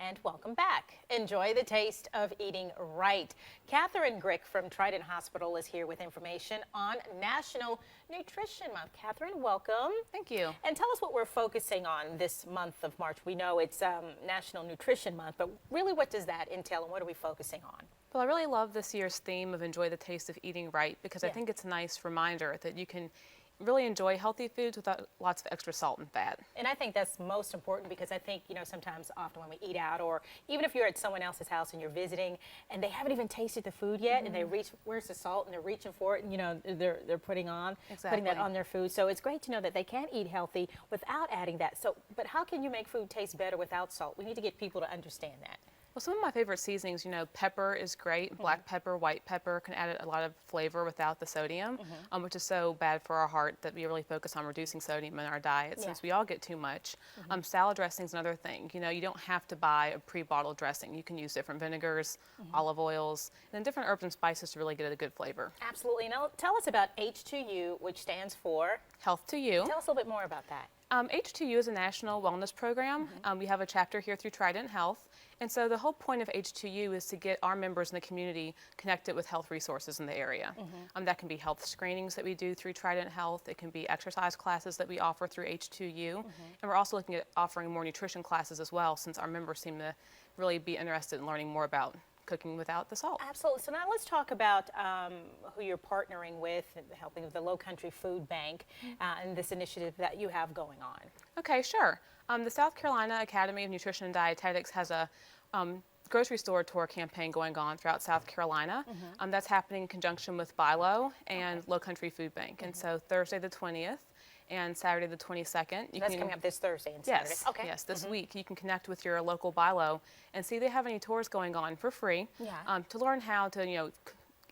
And welcome back. Enjoy the taste of eating right. Catherine Grick from Trident Hospital is here with information on National Nutrition Month. Catherine, welcome. Thank you. And tell us what we're focusing on this month of March. We know it's National Nutrition Month, but really what does that entail and what are we focusing on? Well, I really love this year's theme of enjoy the taste of eating right because I think it's a nice reminder that you can really enjoy healthy foods without lots of extra salt and fat. And I think that's most important because I think, sometimes often when we eat out or even if you're at someone else's house and you're visiting and they haven't even tasted the food yet and they reach, where's the salt, and they're reaching for it and, they're putting that on their food. So it's great to know that they can eat healthy without adding that. So, but how can you make food taste better without salt? We need to get people to understand that. Well, some of my favorite seasonings, pepper is great. Black pepper, white pepper can add a lot of flavor without the sodium, which is so bad for our heart that we really focus on reducing sodium in our diet since we all get too much. Salad dressing is another thing. You don't have to buy a pre-bottled dressing. You can use different vinegars, olive oils, and then different herbs and spices to really get a good flavor. Absolutely. Now, tell us about H2U, which stands for Health to You. Tell us a little bit more about that. H2U is a national wellness program. We have a chapter here through Trident Health. And so the whole point of H2U is to get our members in the community connected with health resources in the area. That can be health screenings that we do through Trident Health. It can be exercise classes that we offer through H2U. And we're also looking at offering more nutrition classes as well, since our members seem to really be interested in learning more about cooking without the salt. Absolutely. So now let's talk about who you're partnering with, helping with the Low Country Food Bank and this initiative that you have going on. Okay, sure. The South Carolina Academy of Nutrition and Dietetics has a grocery store tour campaign going on throughout South Carolina. That's happening in conjunction with BILO and Low Country Food Bank. And so Thursday the 20th and Saturday the 22nd. That's coming up this Thursday and Saturday. Yes, yes, this week you can connect with your local BILO and see if they have any tours going on for free to learn how to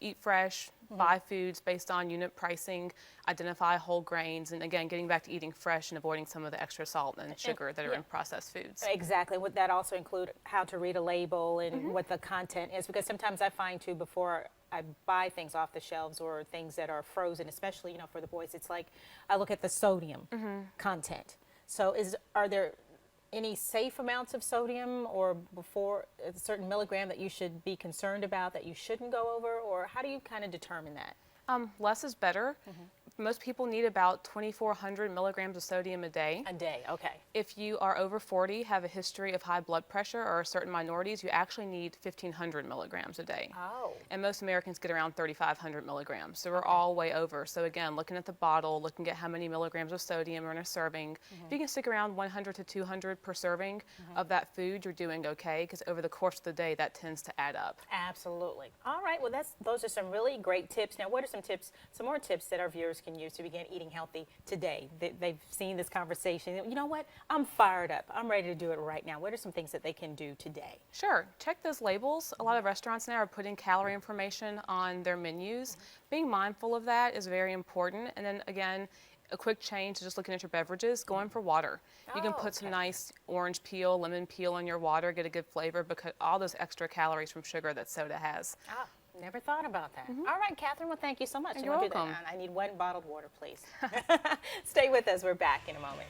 eat fresh, buy foods based on unit pricing, identify whole grains, and again, getting back to eating fresh and avoiding some of the extra salt and sugar that are in processed foods. Exactly. Would that also include how to read a label and what the content is? Because sometimes I find too, before I buy things off the shelves or things that are frozen, especially, for the boys, it's like I look at the sodium content. So are there any safe amounts of sodium or before a certain milligram that you should be concerned about that you shouldn't go over, or how do you kind of determine that? Less is better. Most people need about 2,400 milligrams of sodium a day. A day, okay. If you are over 40, have a history of high blood pressure or certain minorities, you actually need 1,500 milligrams a day. Oh. And most Americans get around 3,500 milligrams. So we're all way over. So again, looking at the bottle, looking at how many milligrams of sodium are in a serving. If you can stick around 100 to 200 per serving of that food, you're doing okay, because over the course of the day, that tends to add up. Absolutely. All right. Well, those are some really great tips. Now, what are some more tips that our viewers can use to begin eating healthy today? They've seen this conversation. You know what? I'm fired up. I'm ready to do it right now. What are some things that they can do today? Sure. Check those labels. A lot of restaurants now are putting calorie information on their menus. Being mindful of that is very important. And then again, a quick change to just looking at your beverages, going for water. You can put some nice orange peel, lemon peel in your water, get a good flavor, because all those extra calories from sugar that soda has. Never thought about that. All right, Catherine, well, thank you so much. You're welcome. I need one bottled water, please. Stay with us. We're back in a moment.